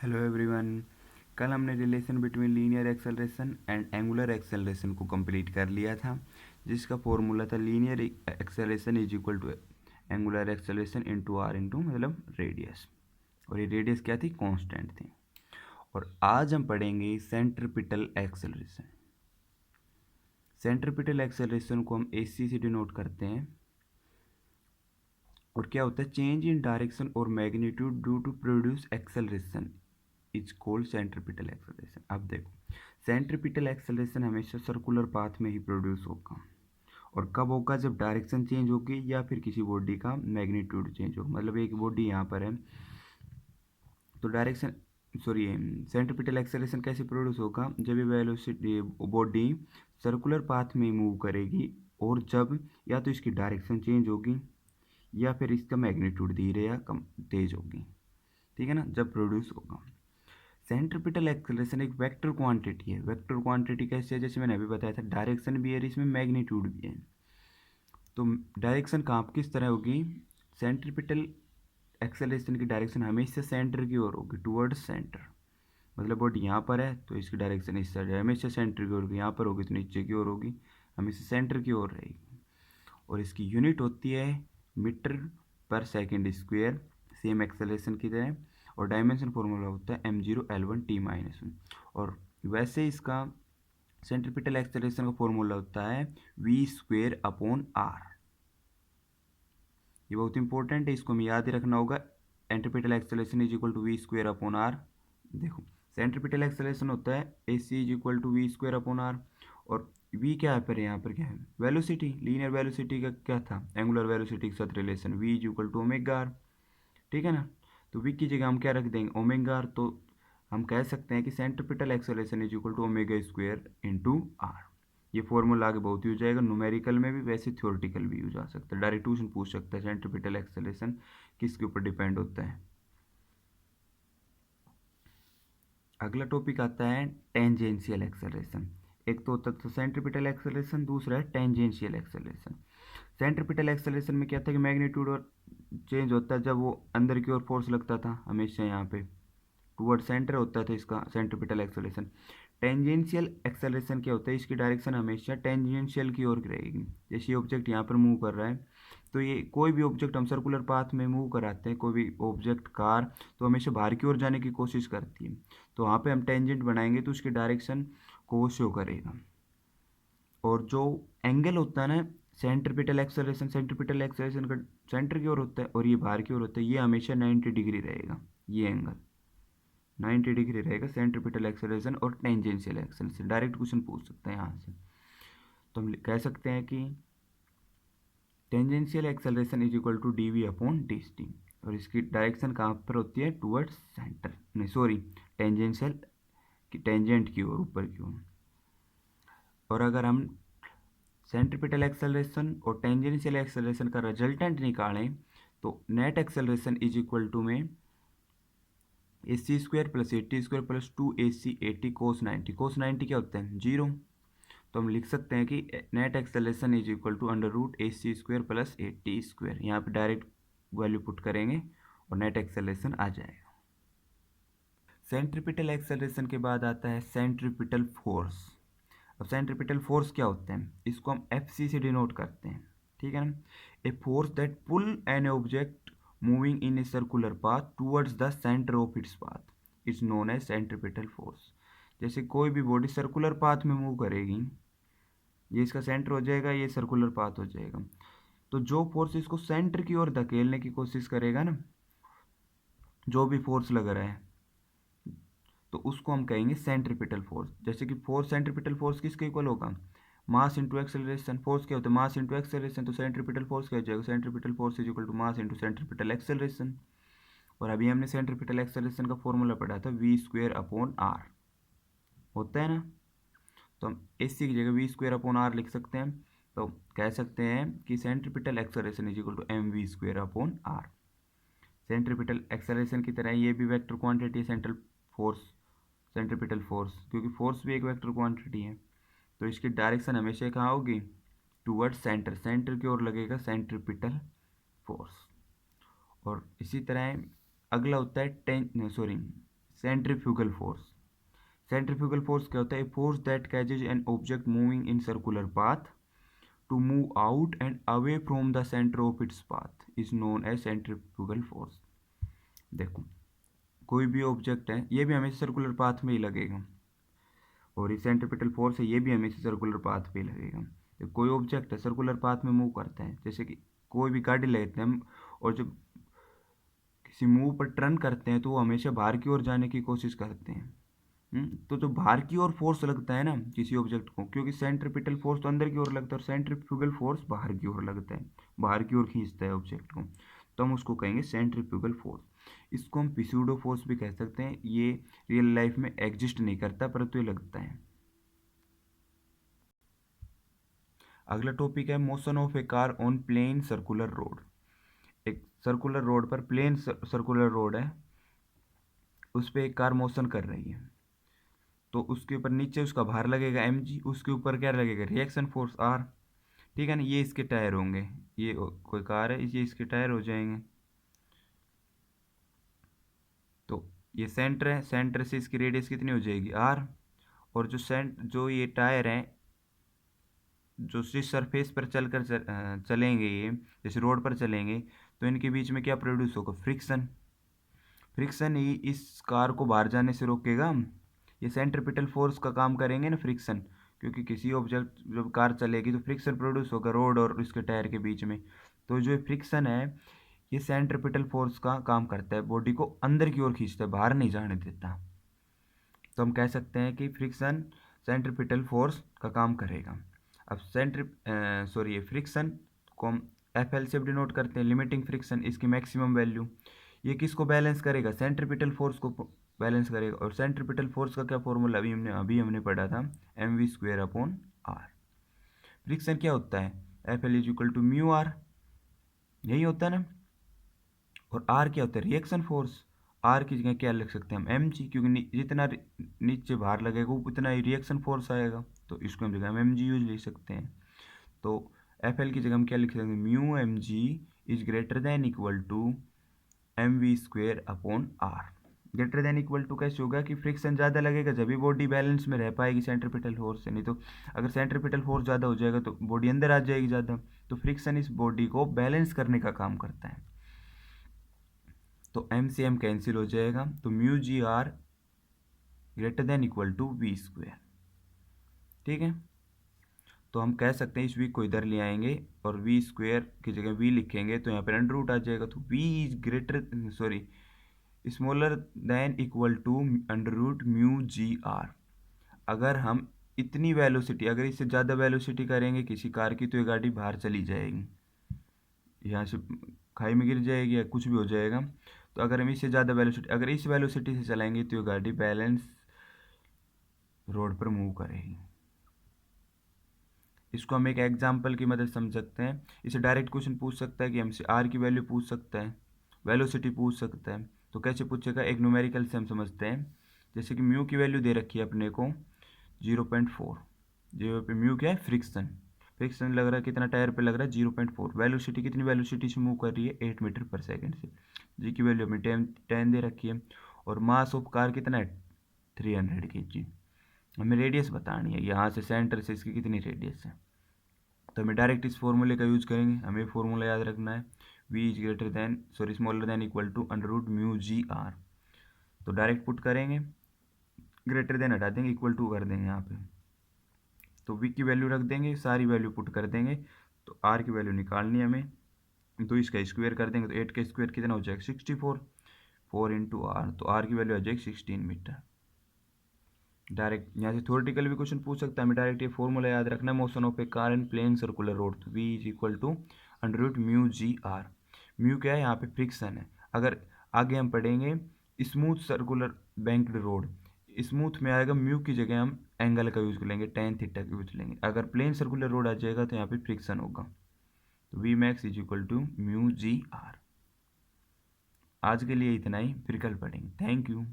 Hello everyone. कल हमने relation between linear acceleration and angular acceleration को कंप्लीट कर लिया था, जिसका फॉर्मूला था linear acceleration is equal to angular acceleration into R into मतलब रेडियस, और ये रेडियस क्या थी, कांस्टेंट थी। और आज हम पढ़ेंगे सेंट्रीपिटल एक्सेलरेशन। सेंट्रीपिटल एक्सेलरेशन को हम एसी से डिनोट करते हैं, और क्या होता है, चेंज इन डायरेक्शन और magnitude due to produce acceleration is called centripetal acceleration. अब देखो, सेंट्रीपिटल एक्सेलरेशन हमेशा सर्कुलर पाथ में ही प्रोड्यूस होगा, और कब होगा, जब डायरेक्शन चेंज होगी या फिर किसी बॉडी का मैग्नीट्यूड चेंज होगा। मतलब एक बॉडी यहाँ पर है तो डायरेक्शन सॉरी सेंट्रीपिटल एक्सेलरेशन कैसे प्रोड्यूस होगा, जब ये वेलोसिटी बॉडी सर्कुलर पाथ में मूव करेगी, और जब या तो इसकी डायरेक्शन चेंज होगी या फिर इसका मैग्नीट्यूड धीरे या कम तेज होगी, ठीक है ना, जब प्रोड्यूस होगा। सेंट्रीपिटल एक्सेलरेशन एक वेक्टर क्वांटिटी है। वेक्टर क्वांटिटी कैसे है, जैसे मैंने अभी बताया था, डायरेक्शन भी है, इसमें मैग्नीट्यूड भी है। तो डायरेक्शन कहाँ किस तरह होगी, सेंट्रीपिटल एक्सेलरेशन की डायरेक्शन हमेशा सेंटर की ओर होगी, टुवर्ड्स सेंटर। मतलब बॉडी यहाँ पर है तो इसकी डायरेक्शन इस साइड है, हमेशा सेंटर की ओर होगी। यहाँ पर होगी तो नीचे की ओर होगी, हमेशा सेंटर की ओर रहेगी। और इसकी यूनिट होती है मीटर पर सेकेंड स्क्वेयर, सेम एक्सेलरेशन की तरह। और डायमेंशन फॉर्मूला होता है m0L1T-1। और वैसे इसका सेंट्रीपिटल एक्सेलरेशन का फॉर्मूला होता है v²/r। ये बहुत इंपॉर्टेंट है, इसको हमें याद ही रखना होगा। Centripetal acceleration is equal to v²/r। देखो, सेंट्रीपिटल एक्सेलरेशन होता है AC is equal to v²/r। और v क्या है पर, यहाँ पर क्या है, वेलोसिटी। लीनियर वेलोसिटी का क्या था, एंगुलर वेलोसिटी के साथ relation, v is equal to omega r, ठीक है ना। तो v की जगह हम क्या रख देंगे, ओमेगा r। तो हम कह सकते हैं कि centripetal acceleration is equal to omega into R. ये फॉर्मूला आगे बहुत यूज आएगा, न्यूमेरिकल में भी, वैसे थ्योरेटिकल भी यूज आ सकता है। डायरेक्ट ट्यूशन पूछ सकता है सेंट्रीपिटल एक्सेलरेशन किसके ऊपर डिपेंड होता है। अगला टॉपिक आता है टेंजेंशियल एक्सेलरेशन। एक तो होता है सेंट्रीपिटल एक्सेलरेशन, दूसरा है टेंजेंशियल एक्सेलरेशन। सेंट्रीपिटल एक्सेलरेशन में क्या था कि मैग्नीट्यूड और चेंज होता है जब वो अंदर की ओर फोर्स लगता था, हमेशा यहाँ पे टूवर्ड सेंटर होता था इसका सेंट्रीपिटल एक्सेलरेशन। टेंजेंशियल एक्सेलरेशन क्या होता है, इसकी डायरेक्शन हमेशा टेंजेंशियल की ओर रहेगी। जैसे ये ऑब्जेक्ट यहाँ पर मूव कर रहा है, तो ये कोई भी ऑब्जेक्ट हम सर्कुलर पाथ में मूव कराते हैं, कोई भी ऑब्जेक्ट, कार, तो हमेशा बाहर की ओर जाने की कोशिश करती है। तो वहाँ पे हम टेंजेंट बनाएंगे तो उसकी डायरेक्शन को वो शो करेगा। और जो एंगल होता है ना, सेंट्रीपिटल एक्सेलरेशन का सेंटर की ओर होता है और ये बाहर की ओर होता है, ये हमेशा 90 डिग्री रहेगा। ये एंगल 90 डिग्री रहेगा, सेंट्रीपिटल एक्सेलरेशन और टेंजेंशियल एक्सेलरेशन। डायरेक्ट क्वेश्चन पूछ सकते हैं यहाँ से। तो हम कह सकते हैं कि tangential acceleration is equal to dv/dt। और इसकी डायरेक्शन कहाँ पर होती है, टुवर्ड्स सेंटर, नहीं सॉरी, टेंजेंशियल की टेंजेंट की ओर, ऊपर की ओर। और अगर हम सेंट्रीपिटल एक्सेलरेशन और टेंजेंशियल एक्सेलरेशन का रिजल्टेंट निकालें, तो net acceleration is equal to में AC² + AT² + 2AC/80 cos 90। cos 90 क्या होता है, 0। तो हम लिख सकते हैं कि net acceleration is equal to √AC² + AT²। यहाँ पे डायरेक्ट वैल्यू पुट करेंगे और नेट एक्सेलरेशन आ जाएगा। सेंट्रीपिटल एक्सेलरेशन के बाद आता है सेंट्रीपिटल फोर्स। अब सेंट्रीपिटल फोर्स क्या होते हैं, इसको हम FC से डिनोट करते हैं, ठीक है ना। A force that pull an object moving in a circular path towards the centre of its path is known as centripetal force. जैसे कोई भी बॉडी सर्कुलर पाथ में मूव करेगी, ये इसका सेंटर हो जाएगा, ये सर्कुलर पाथ हो जाएगा। तो जो फोर्स इसको सेंटर की ओर धकेलने की कोशिश करेगा ना, जो भी फोर्स लग रहा है, तो उसको हम कहेंगे सेंट्रीपिटल फोर्स। जैसे कि फोर्स, सेंट्रीपिटल फोर्स किसके इक्वल होगा, मास इंटू एक्सेलरेशन। फोर्स क्या होता है, मास इंटू एक्सेलरेशन। तो सेंट्रीपिटल फोर्स क्या हो जाएगा, centripetal force is equal to mass into centripetal acceleration. और अभी हमने सेंट्रीपिटल एक्सेलरेशन का फॉर्मूला पढ़ा था v²/r, होता है ना। तो हम AC की जगह v²/r लिख सकते हैं। तो कह सकते हैं कि centripetal acceleration is equal to mv²/r। Centripetal acceleration की तरह ये भी वेक्टर क्वांटिटी है, सेंट्रल फोर्स, सेंट्रीपिटल फोर्स, क्योंकि फोर्स भी एक वेक्टर क्वांटिटी है। तो इसकी डायरेक्शन हमेशा कहाँ होगी, टूवर्ड सेंटर, सेंटर की ओर लगेगा सेंट्रीपिटल फोर्स। और इसी तरह अगला होता है सेंट्रीफ्यूगल फोर्स। सेंट्रीफ्यूगल फोर्स क्या होता है? Force that catches an object moving in circular path to move out and away from the centre of its path is known as centrifugal force. देखो, कोई भी ऑब्जेक्ट है, ये भी हमेशा सर्कुलर पाथ में ही लगेगा, और ये सेंट्रीपिटल फोर्स है, ये भी हमेशा सर्कुलर पाथ पे ही लगेगा। तो कोई ऑब्जेक्ट है सर्कुलर पाथ में मूव करता है, जैसे कि कोई भी गाड़ी लेते हैं हम, और जब किसी मूव पर टर्न करते हैं तो वो हमेशा बाहर की ओर जाने की कोशिश करते हैं। तो जो बाहर की ओर फोर्स लगता है ना किसी ऑब्जेक्ट को, क्योंकि सेंट्रीपिटल फोर्स तो अंदर की ओर लगता है और सेंट्रीफ्यूगल फोर्स बाहर की ओर लगता है, बाहर की ओर खींचता है ऑब्जेक्ट को, तो हम उसको कहेंगे सेंट्रीफ्यूगल फोर्स। इसको हम पिस्यूडो फोर्स भी कह सकते हैं। ये रियल लाइफ में एग्जिस्ट नहीं करता, परंतु ये लगता है। अगला टॉपिक है motion of a car on plane circular road. एक सर्कुलर रोड पर, प्लेन सर्कुलर रोड है, उस पर एक कार मोशन कर रही है, तो उसके ऊपर नीचे उसका भार लगेगा mg, उसके ऊपर क्या लगेगा? Reaction force r। ठीक है ना? ये इसके टायर होंगे, ये कोई कार है, ये इसके टायर हो जाएंगे। तो ये सेंटर है, सेंटर से इसकी रेडियस कितनी हो जाएगी? r। और जो ये टायर हैं, जो जिस सरफेस पर चलेंगे, ये जैसे रोड पर चलेंगे, तो इनके बीच में क्या प्रोड्यूस होगा? फ्रिक्शन। फ्रिक्शन ही इस कार को बाहर जाने से रोकेगा। ये सेंट्रीपिटल फोर्स का काम करेंगे ना, फ्रिक्शन, क्योंकि किसी ऑब्जेक्ट जब कार चलेगी तो फ्रिक्शन प्रोड्यूस होगा रोड और उसके टायर के बीच में। तो जो फ्रिक्शन है, ये सेंट्रीपिटल फोर्स का काम करता है, बॉडी को अंदर की ओर खींचता है, बाहर नहीं जाने देता। तो हम कह सकते हैं कि फ्रिक्शन सेंट्रीपिटल फोर्स का काम करेगा। अब ये फ्रिक्शन को हम एफ एल से डिनोट करते हैं, लिमिटिंग फ्रिक्शन, इसकी मैक्सिमम वैल्यू। ये किसको बैलेंस करेगा? सेंट्रीपिटल फोर्स को बैलेंस करेगा। और सेंट्रीपिटल फोर्स का क्या फॉर्मूला अभी हमने पढ़ा था? mv²/r। फ्रिक्शन क्या होता है? F L is equal to mu R, यही होता है ना। और आर क्या होता है? Reaction force. आर की जगह क्या लिख सकते हैं हम? एम जी, क्योंकि जितना नीचे भार लगेगा उतना ही रिएक्शन फोर्स आएगा, तो इसको हम जगह हम एम जी यूज लिख सकते हैं। तो एफ एल की जगह हम क्या लिख सकते हैं? Mu M G is greater than equal to mv²/r। Greater than equal to कैसे होगा? कि फ्रिक्शन ज़्यादा लगेगा जब भी बॉडी बैलेंस में रह पाएगी सेंट्रीपिटल फोर्स से, नहीं तो अगर सेंट्रीपिटल फोर्स ज़्यादा हो जाएगा तो बॉडी अंदर आ जाएगी ज़्यादा। तो फ्रिक्शन इस बॉडी को बैलेंस करने का काम करता है। तो एम से एम कैंसिल हो जाएगा, तो mu G R greater than equal to v²। ठीक है, तो हम कह सकते हैं इस v को इधर ले आएंगे और v² की जगह v लिखेंगे, तो यहाँ पर अंडर रूट आ जाएगा। तो v is smaller than equal to under root mu G R. अगर हम इतनी वेलोसिटी, अगर इससे ज़्यादा वेलोसिटी करेंगे किसी कार की, तो ये गाड़ी बाहर चली जाएगी, यहाँ से खाई में गिर जाएगी या कुछ भी हो जाएगा। तो अगर हम इससे ज़्यादा वेलोसिटी, अगर इस वेलोसिटी से चलाएंगे, तो ये गाड़ी बैलेंस रोड पर मूव करेगी। इसको हम एक एग्जाम्पल की मदद समझ सकते हैं। इसे डायरेक्ट क्वेश्चन पूछ सकता है कि हमसे आर की वैल्यू पूछ सकता है, वेलोसिटी पूछ सकता है। तो कैसे पूछेगा? एक न्यूमेरिकल से हम समझते हैं। जैसे कि म्यू की वैल्यू दे रखी है अपने को 0.4, जीरो पे म्यू क्या है? फ्रिक्शन। फ्रिक्शन लग रहा है कितना टायर पे लग रहा है? 0.4। वेलोसिटी कितनी वेलोसिटी से मूव कर रही है? 8 मीटर पर सेकेंड से। जी की वैल्यू हमें 10 दे रखी है। और मास ऑफ कार कितना है? 300 kg। हमें रेडियस बतानी है, यहाँ से सेंटर से इसकी कितनी रेडियस है। तो हमें डायरेक्ट इस फॉर्मूले का यूज करेंगे। हमें फॉर्मूला याद रखना है, v is smaller than equal to under root mu G R. तो डायरेक्ट पुट करेंगे, ग्रेटर देन हटा देंगे, इक्वल टू कर देंगे यहाँ पे। तो v की वैल्यू रख देंगे, सारी वैल्यू पुट कर देंगे। तो r की वैल्यू निकालनी है हमें, तो इसका स्क्वायर कर देंगे, तो 8 का स्क्वायर कितना हो जाएगा? 64। 4 इंटू आर, तो r की वैल्यू आ जाएगी 16 मीटर। डायरेक्ट यहाँ से थ्योरेटिकल भी क्वेश्चन पूछ सकता है, हमें डायरेक्ट ये फॉर्मूला याद रखना है। Motion of a car in plane circular road, तो v is equal to under root mu G R. Mu क्या है? यहाँ पे फ्रिक्शन है। अगर आगे हम पढ़ेंगे smooth circular banked road, smooth में आएगा म्यू की जगह हम एंगल का यूज कर लेंगे, tan थीटा का यूज लेंगे। अगर प्लेन सर्कुलर रोड आ जाएगा तो यहाँ पे फ्रिक्शन होगा। तो V max is equal to mu G R. आज के लिए इतना ही, फिर कल पढ़ेंगे। Thank you.